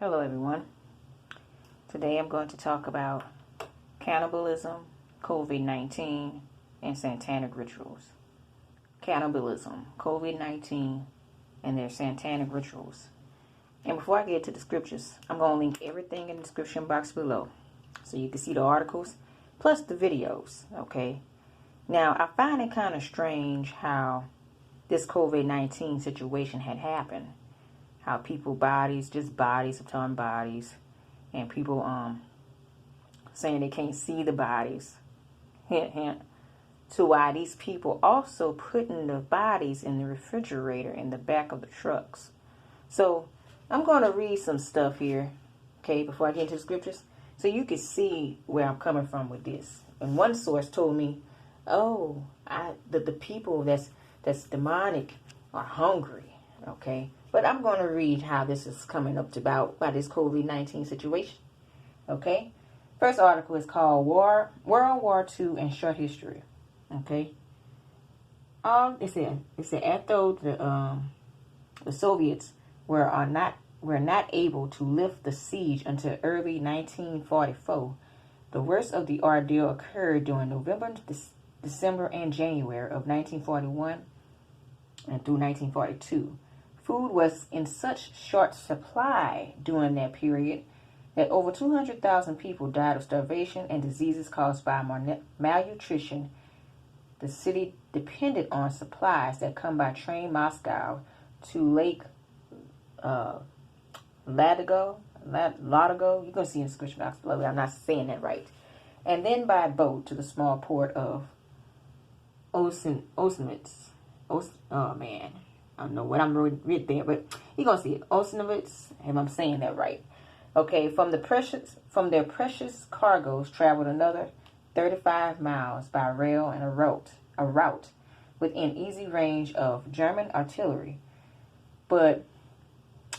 Hello everyone. Today I'm going to talk about cannibalism, Covid-19, and satanic rituals. Cannibalism, Covid-19, and their satanic rituals. And before I get to the scriptures, I'm going to link everything in the description box below so you can see the articles plus the videos, okay? Now, I find it kind of strange how this Covid-19 situation had happened. How people bodies upon bodies, and people saying they can't see the bodies. Hint, hint. To why these people also putting the bodies in the refrigerator in the back of the trucks. So I'm going to read some stuff here, okay, before I get into the scriptures, so you can see where I'm coming from with this. And one source told me, oh, the people that's demonic are hungry, okay. But I'm going to read how this is coming up about by this COVID-19 situation. Okay? First article is called World War II and Short History. Okay? It said after the Soviets were not able to lift the siege until early 1944, the worst of the ordeal occurred during November, December, and January of 1941 and through 1942. Food was in such short supply during that period that over 200,000 people died of starvation and diseases caused by malnutrition. The city depended on supplies that come by train Moscow to Lake Ladoga. You're going to see in the description box below. I'm not saying that right. And then by boat to the small port of Osnitz. Oh, man. I don't know what I'm read there, but you're going to see it. Osnitz, if I'm saying that right. Okay, from their precious cargoes traveled another 35 miles by rail and a route within easy range of German artillery. But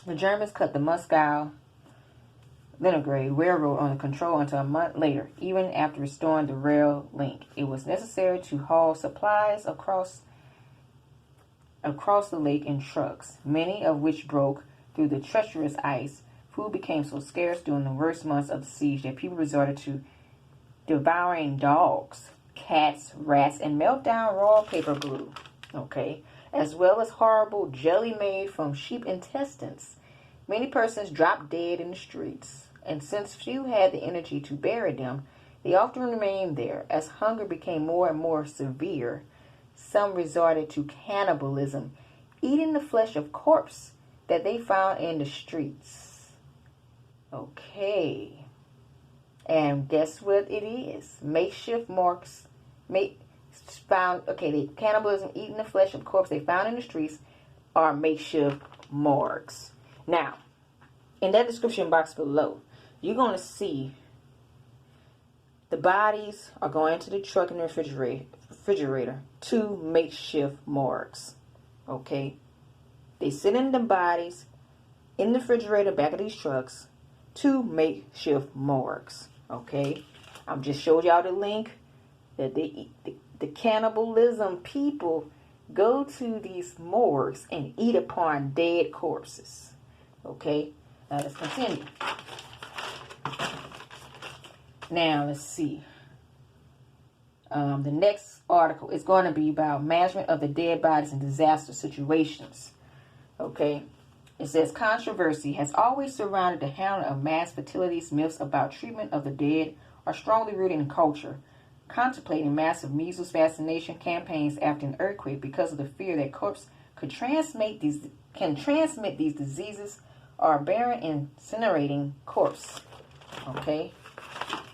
the Germans cut the Moscow-Leningrad Railroad under control until a month later. Even after restoring the rail link, it was necessary to haul supplies across the lake in trucks, many of which broke through the treacherous ice. Food became so scarce during the worst months of the siege that people resorted to devouring dogs, cats, rats, and melt down raw paper glue, okay, as well as horrible jelly made from sheep intestines. Many persons dropped dead in the streets, and since few had the energy to bury them, they often remained there. As hunger became more and more severe, some resorted to cannibalism, eating the flesh of corpses that they found in the streets. Okay. And guess what it is? Makeshift morgues. Cannibalism, eating the flesh of corpses they found in the streets, are makeshift morgues. Now, in that description box below, you're going to see the bodies are going to the truck in the refrigerator, 2 makeshift morgues. Okay? They sit in the bodies in the refrigerator back of these trucks, 2 makeshift morgues. Okay? I'm just showed y'all the link that the cannibalism people go to these morgues and eat upon dead corpses. Okay? Now let's continue. Now, let's see. The next article is going to be about management of the dead bodies in disaster situations. Okay. It says, controversy has always surrounded the handling of mass fatalities. Myths about treatment of the dead are strongly rooted in culture. Contemplating massive measles vaccination campaigns after an earthquake because of the fear that corpses can transmit these diseases are burying incinerating corpse. Okay.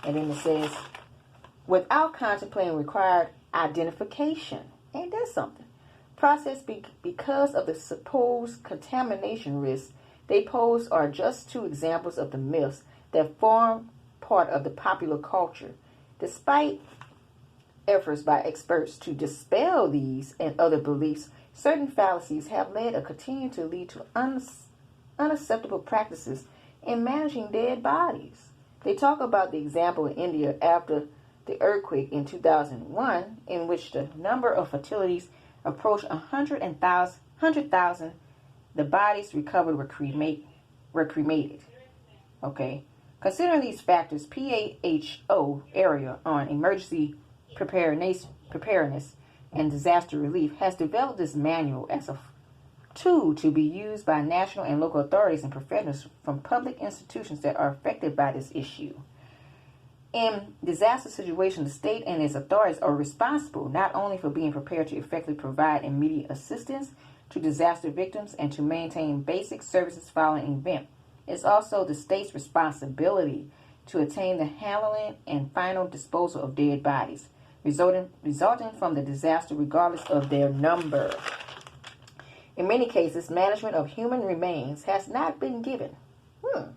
And then it says, without contemplating required identification. Ain't that something? Process because of the supposed contamination risks they pose are just 2 examples of the myths that form part of the popular culture. Despite efforts by experts to dispel these and other beliefs, certain fallacies have led or continue to lead to unacceptable practices in managing dead bodies. They talk about the example in India after the earthquake in 2001, in which the number of fatalities approached 100,000. The bodies recovered were cremated. Okay. Considering these factors, PAHO area on emergency preparedness and disaster relief has developed this manual as a tool to be used by national and local authorities and professionals from public institutions that are affected by this issue. In disaster situations, the state and its authorities are responsible not only for being prepared to effectively provide immediate assistance to disaster victims and to maintain basic services following an event. It's also the state's responsibility to attain the handling and final disposal of dead bodies, resulting from the disaster regardless of their number. In many cases, management of human remains has not been given the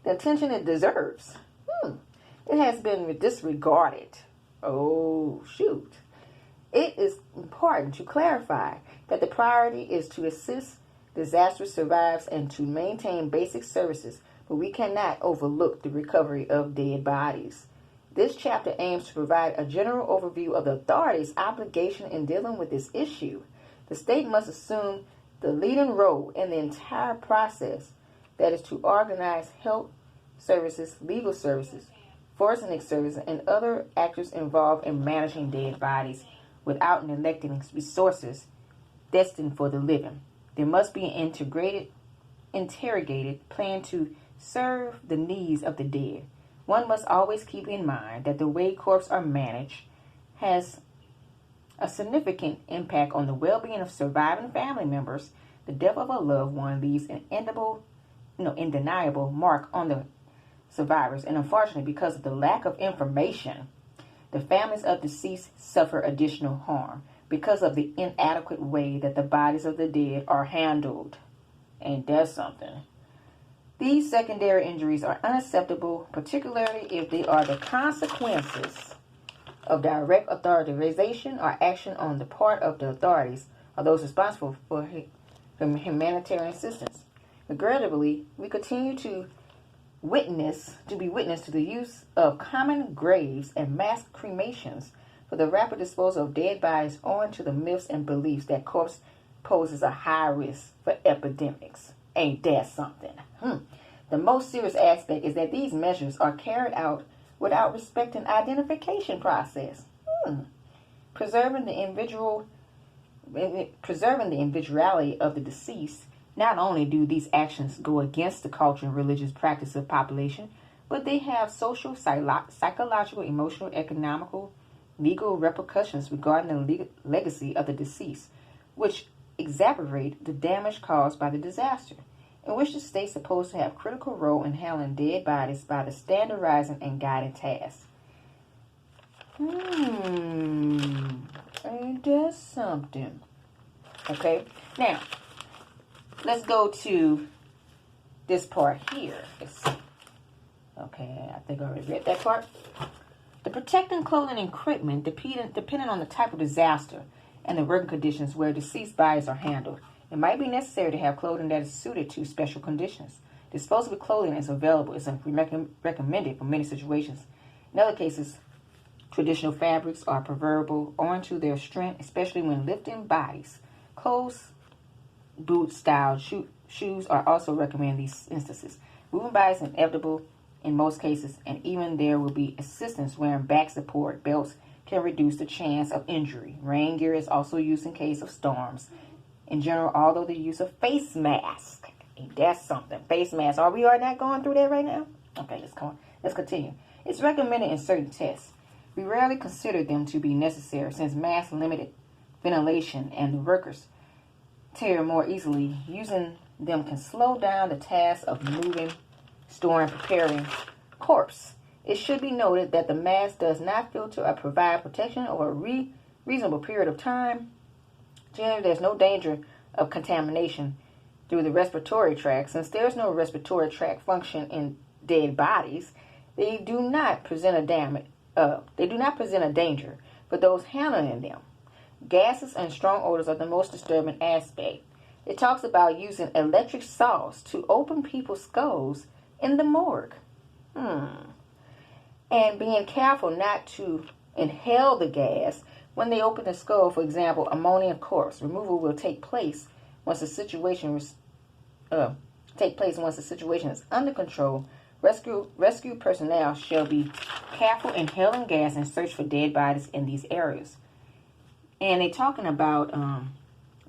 attention it deserves. It has been disregarded. Oh, shoot. It is important to clarify that the priority is to assist disaster survivors and to maintain basic services, but we cannot overlook the recovery of dead bodies. This chapter aims to provide a general overview of the authorities' obligation in dealing with this issue. The state must assume the leading role in the entire process, that is to organize health services, legal services, forensic services, and other actors involved in managing dead bodies without neglecting resources destined for the living. There must be an interrogated plan to serve the needs of the dead. One must always keep in mind that the way corpses are managed has a significant impact on the well-being of surviving family members. The death of a loved one leaves an undeniable mark on the survivors, and unfortunately, because of the lack of information, the families of deceased suffer additional harm because of the inadequate way that the bodies of the dead are handled. Ain't that something? These secondary injuries are unacceptable, particularly if they are the consequences of direct authorization or action on the part of the authorities or those responsible for humanitarian assistance. Regrettably, we continue to be witness to the use of common graves and mass cremations for the rapid disposal of dead bodies, owing to the myths and beliefs that corpse poses a high risk for epidemics. Ain't that something? The most serious aspect is that these measures are carried out without respecting identification process. Preserving the individuality of the deceased. Not only do these actions go against the culture and religious practice of population, but they have social, psychological, emotional, economical, legal repercussions regarding the legacy of the deceased, which exacerbate the damage caused by the disaster, in which the state is supposed to have a critical role in handling dead bodies by the standardizing and guiding tasks. Ain't that something? Okay, now, let's go to this part here. Okay, I think I already read that part. The protecting clothing and equipment depending on the type of disaster and the working conditions where deceased bodies are handled. It might be necessary to have clothing that is suited to special conditions. Disposable clothing is available. It's recommended for many situations. In other cases, traditional fabrics are preferable owing to their strength, especially when lifting bodies. Closed boot-style shoes are also recommended in these instances. Moving bodies is inevitable in most cases, and even there will be assistance wearing back support belts can reduce the chance of injury. Rain gear is also used in case of storms. In general, although the use of face masks, that's something. Face masks. Are we not going through that right now? Okay, let's continue. It's recommended in certain tests. We rarely consider them to be necessary since masks limited ventilation and the workers tear more easily. Using them can slow down the task of moving, storing, preparing corpse. It should be noted that the mask does not filter or provide protection over a reasonable period of time. Generally, there's no danger of contamination through the respiratory tract. Since there's no respiratory tract function in dead bodies, they do not present a danger for those handling them. Gases and strong odors are the most disturbing aspect. It talks about using electric saws to open people's skulls in the morgue. And being careful not to inhale the gas when they open the skull. For example, ammonia corpse removal will take place once the situation is under control, Rescue personnel shall be careful in hailing gas and search for dead bodies in these areas. And they're talking about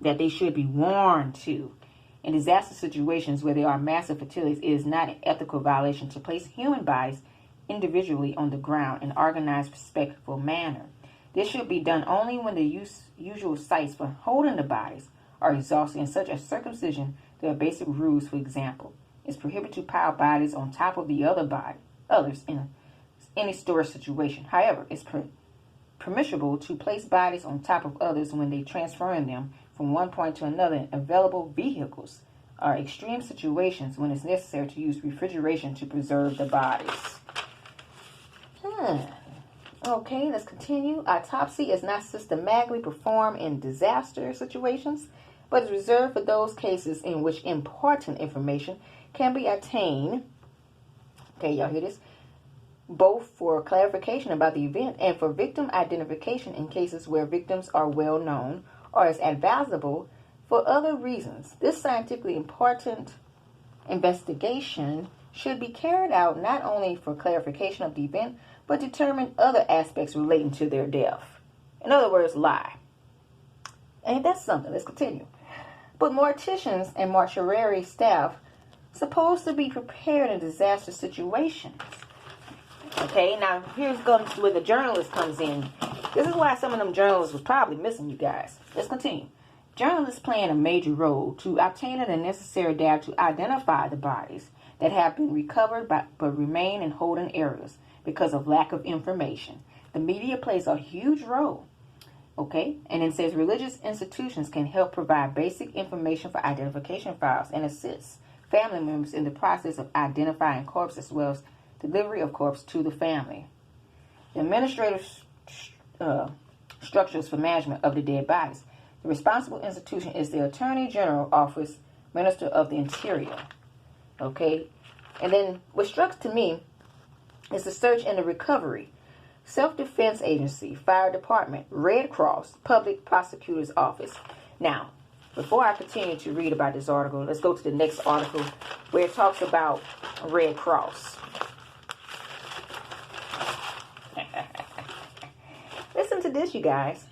that they should be warned to. In disaster situations where there are massive fatalities, it is not an ethical violation to place human bodies individually on the ground in an organized, respectful manner. This should be done only when the usual sites for holding the bodies are exhausted. In such a circumcision, there are basic rules. For example, it's prohibited to pile bodies on top of the others in any storage situation. However, it's permissible to place bodies on top of others when they transferring them from one point to another in available vehicles are extreme situations when it's necessary to use refrigeration to preserve the bodies. Okay, let's continue. Autopsy is not systematically performed in disaster situations, but is reserved for those cases in which important information can be obtained. Okay, y'all hear this? Both for clarification about the event and for victim identification in cases where victims are well known or is advisable for other reasons. This scientifically important investigation should be carried out not only for clarification of the event, but determine other aspects relating to their death. In other words, lie. Ain't that something? Let's continue. But morticians and mortuary staff supposed to be prepared in disaster situations. Okay, now here's where the journalist comes in. This is why some of them journalists was probably missing, you guys. Let's continue. Journalists playing a major role to obtain the necessary data to identify the bodies that have been recovered but remain in holding areas because of lack of information. The media plays a huge role. Okay, and it says religious institutions can help provide basic information for identification files and assist family members in the process of identifying corpses as well as delivery of corpse to the family. The administrative structures for management of the dead bodies. The responsible institution is the Attorney General Office, Minister of the Interior. Okay, and then what struck to me is the search and the recovery. Self-Defense Agency, Fire Department, Red Cross, Public Prosecutor's Office. Now, before I continue to read about this article, let's go to the next article where it talks about Red Cross. Listen to this, you guys.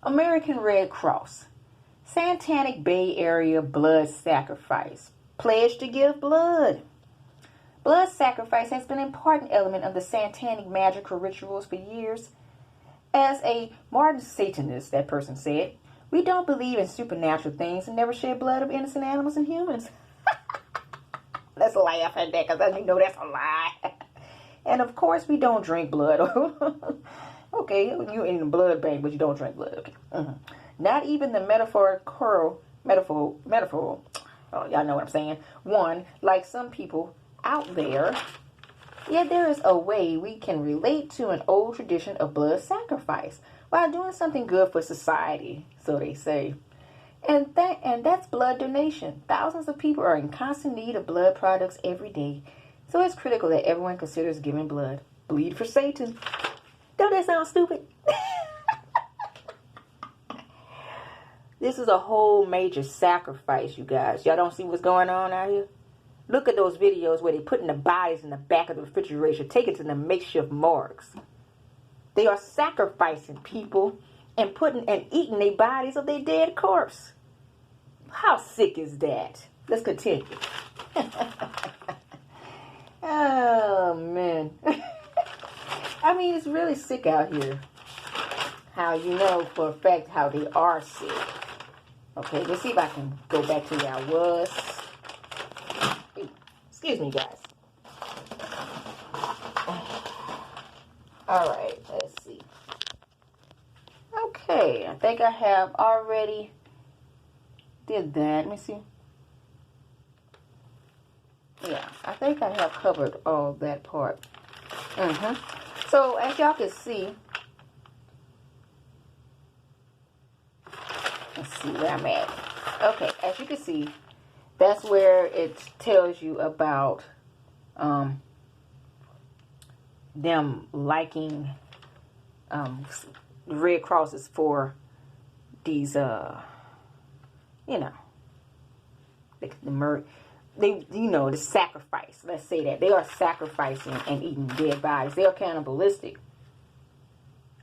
American Red Cross. Satanic Bay Area blood sacrifice. Pledge to give blood. Blood sacrifice has been an important element of the satanic magical rituals for years. As a modern Satanist, that person said, we don't believe in supernatural things and never shed blood of innocent animals and humans. Let's laugh at that because you know that's a lie. And of course, we don't drink blood. Okay, you're in the blood bank, but you don't drink blood. Okay. Not even the metaphor, oh, y'all know what I'm saying. One, like some people out there, yet there is a way we can relate to an old tradition of blood sacrifice while doing something good for society, so they say. And that's blood donation. Thousands of people are in constant need of blood products every day, so it's critical that everyone considers giving blood. Bleed for Satan. Don't that sound stupid? This is a whole major sacrifice, you guys. Y'all don't see what's going on out here? Look at those videos where they're putting the bodies in the back of the refrigerator, taking to the makeshift morgues. They are sacrificing people and eating their bodies of their dead corpse. How sick is that? Let's continue. Oh, man. I mean, it's really sick out here. How you know for a fact how they are sick. Okay, let's see if I can go back to where I was. Excuse me, guys. All right, let's see. Okay, I think I have already did that. Let me see. Yeah, I think I have covered all that part. So, as y'all can see, let's see where I'm at. Okay, as you can see, that's where it tells you about them liking Red Crosses for these, you know, the sacrifice. Let's say that. They are sacrificing and eating dead bodies. They are cannibalistic.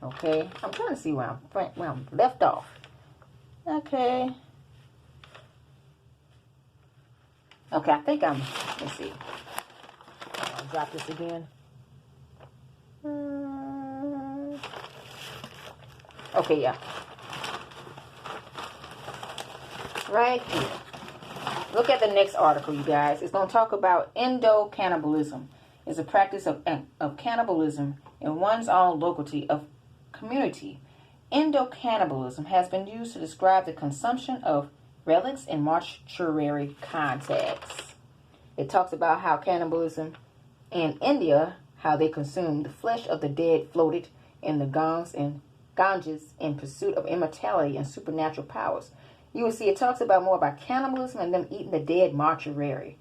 Okay? I'm trying to see where I'm left off. Okay. Okay, I think let's see. I'll drop this again. Okay, yeah. Right here. Look at the next article, you guys. It's going to talk about endo-cannibalism. It's a practice of cannibalism in one's own locality of community. Endo-cannibalism has been used to describe the consumption of relics in mortuary contexts. It talks about how cannibalism in India, how they consume the flesh of the dead floated in the Ganges in pursuit of immortality and supernatural powers. You will see it talks about more about cannibalism and them eating the dead mortuary.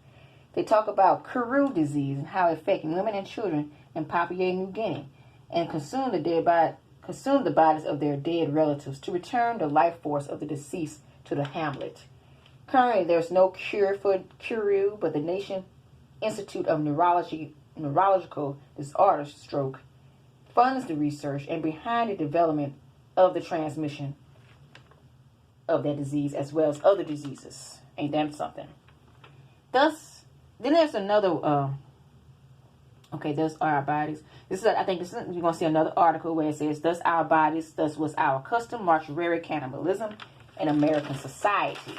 They talk about Kuru disease and how it affects women and children in Papua New Guinea and consume the bodies of their dead relatives to return the life force of the deceased to the hamlet. Currently, there's no cure for Kuru, but the Nation Institute of Neurological Disorders, stroke, funds the research and behind the development of the transmission of that disease as well as other diseases. Ain't that something? Then there's another, thus our bodies. You're going to see another article where it says, thus our bodies, thus was our custom, mortuary cannibalism in American society.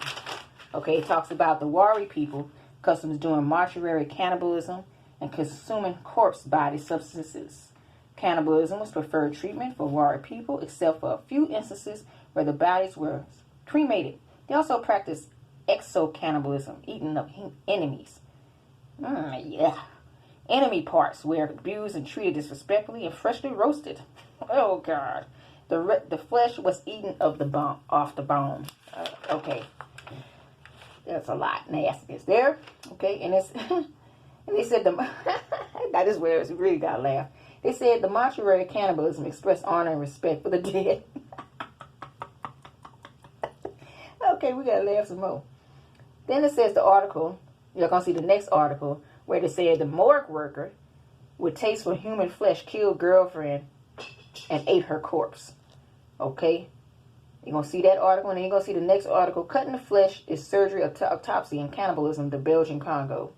Okay, it talks about the Wari people, customs doing mortuary cannibalism and consuming corpse body substances. Cannibalism was preferred treatment for Wari people, except for a few instances where the bodies were cremated. They also practiced exo-cannibalism, eating up enemies. Enemy parts were abused and treated disrespectfully and freshly roasted. Oh, God. The flesh was eaten off the bone. Okay. There's a lot of nastiness there. Okay, and they said that is where it really got to laugh. They said the mortuary cannibalism expressed honor and respect for the dead. Okay, we got to laugh some more. Then it says the article, you're going to see the next article, where they said the morgue worker with taste for human flesh killed girlfriend and ate her corpse. Okay? You're going to see that article, and then you're going to see the next article, cutting the flesh is surgery, autopsy, and cannibalism, the Belgian Congo.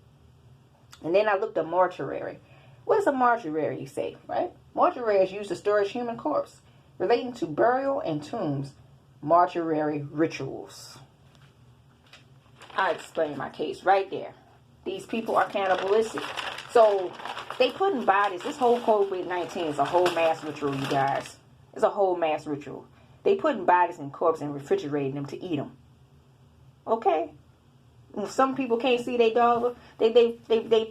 And then I looked at mortuary. What is a mortuary, you say, right? Mortuary is used to store a human corpse, relating to burial and tombs, mortuary rituals. I explained my case right there. These people are cannibalistic. So they putting bodies, this whole COVID-19 is a whole mass ritual, you guys. It's a whole mass ritual. They putting bodies in corpses and refrigerating them to eat them. Okay? If some people can't see their dog, they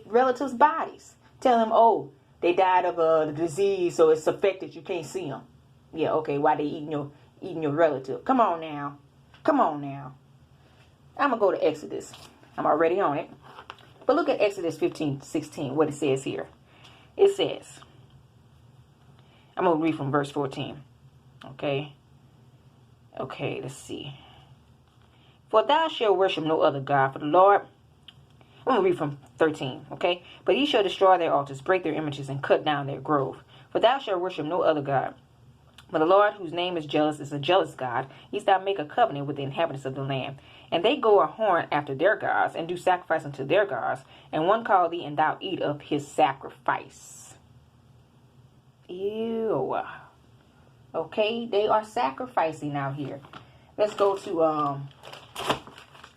relatives' bodies. Tell them, oh, they died of the disease, so it's affected. You can't see them. Yeah, okay. Why they eating your relative? Come on now. Come on now. I'm gonna go to Exodus. I'm already on it. But look at Exodus 15:16. What it says here. It says. I'm gonna read from verse 14. Okay. Okay. Let's see. For thou shalt worship no other God, for the Lord. I'm going to read from 13, okay? But ye shall destroy their altars, break their images, and cut down their grove. For thou shalt worship no other God. But the Lord, whose name is jealous, is a jealous God. He shall make a covenant with the inhabitants of the land. And they go a horn after their gods, and do sacrifice unto their gods. And one call thee, and thou eat of his sacrifice. Ew. Okay, they are sacrificing out here. Let's go to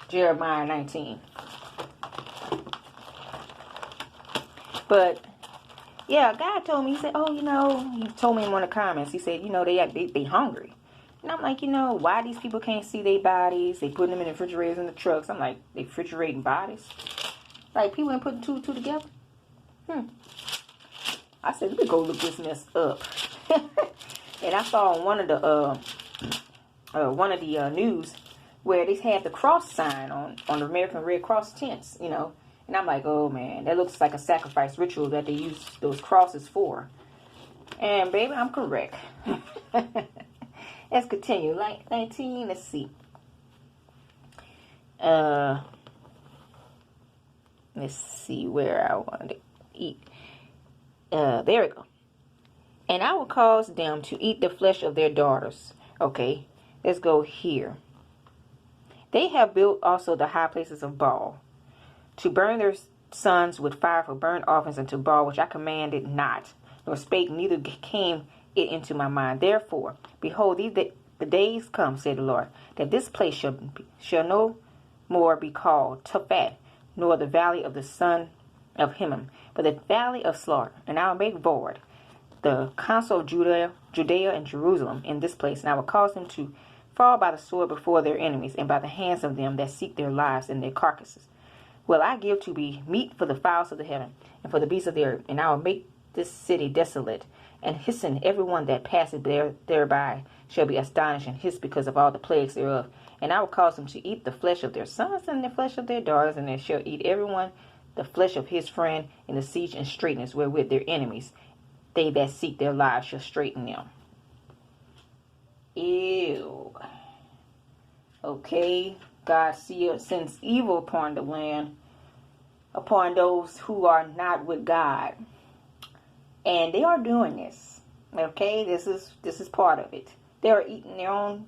Jeremiah 19. But, yeah, God told me, he said, oh, he told me in one of the comments, he said, they hungry. And I'm like, why these people can't see their bodies? They putting them in the refrigerators in the trucks. I'm like, they refrigerating bodies? Like, people ain't putting two and two together? I said, let me go look this mess up. And I saw on one of the news where they had the cross sign on the American Red Cross tents, And I'm like, oh, man, that looks like a sacrifice ritual that they use those crosses for. And, baby, I'm correct. Let's continue. Like 19, let's see. Let's see where I want to eat. There we go. And I will cause them to eat the flesh of their daughters. Okay, let's go here. They have built also the high places of Baal, to burn their sons with fire for burnt offerings unto Baal, which I commanded not, nor spake, neither came it into my mind. Therefore, behold, the days come, said the Lord, that this place shall no more be called Tophat, nor the valley of the son of Hinnom, but the valley of slaughter. And I will make void the counsel of Judea and Jerusalem in this place, and I will cause them to fall by the sword before their enemies, and by the hands of them that seek their lives and their carcasses will I give to be meat for the fowls of the heaven, and for the beasts of the earth. And I will make this city desolate, and hissen every one that passeth thereby shall be astonished and hiss because of all the plagues thereof. And I will cause them to eat the flesh of their sons and the flesh of their daughters, and they shall eat every one the flesh of his friend in the siege and straightness wherewith their enemies, they that seek their lives, shall straighten them. Ew. Okay, God sends evil upon the land, upon those who are not with God. And they are doing this. Okay, this is part of it. They are eating their own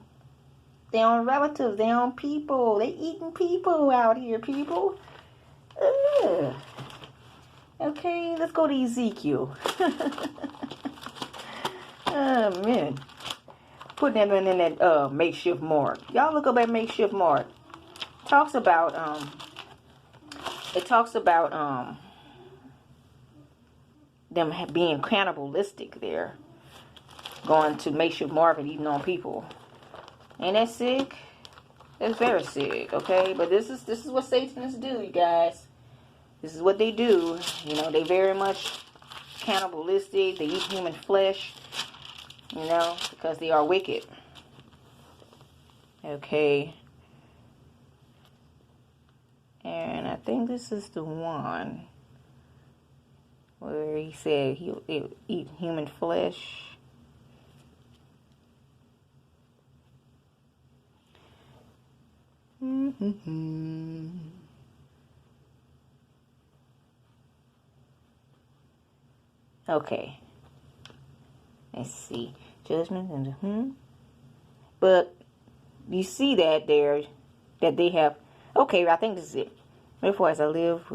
relatives, their own people. They eating people out here, people. Ugh. Okay, let's go to Ezekiel. Oh, man. Putting them in that makeshift morgue. Y'all look up at makeshift morgue. It talks about them being cannibalistic there. Going to makeshift morgue and eating on people. Ain't that sick? That's very sick, okay? But this is what Satanists do, you guys. This is what they do. You know, they very much cannibalistic. They eat human flesh. You know, because they are wicked. Okay. And I think this is the one where he said he'll eat human flesh. Okay. Let's see. Judgment and But you see that there, that they have. Okay, I think this is it. Therefore, as I live.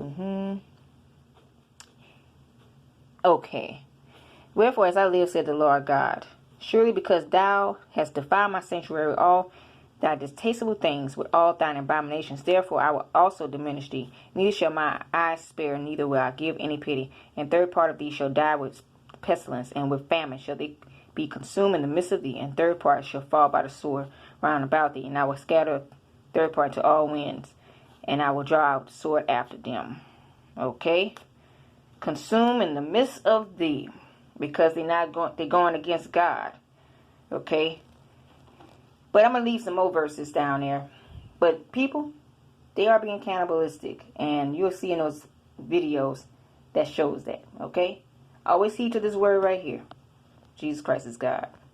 Okay. Wherefore, as I live, said the Lord God, surely because thou hast defiled my sanctuary, all thy distasteful things with all thine abominations, therefore I will also diminish thee. Neither shall my eyes spare, neither will I give any pity. And third part of thee shall die with pestilence, and with famine shall they be consumed in the midst of thee, and third part shall fall by the sword round about thee. And I will scatter third part to all winds, and I will draw out the sword after them. Okay? Consume in the midst of thee, because they're going against God. Okay? But I'm going to leave some more verses down there. But people, they are being cannibalistic, and you'll see in those videos that shows that. Okay? Always heed to this word right here. Jesus Christ is God.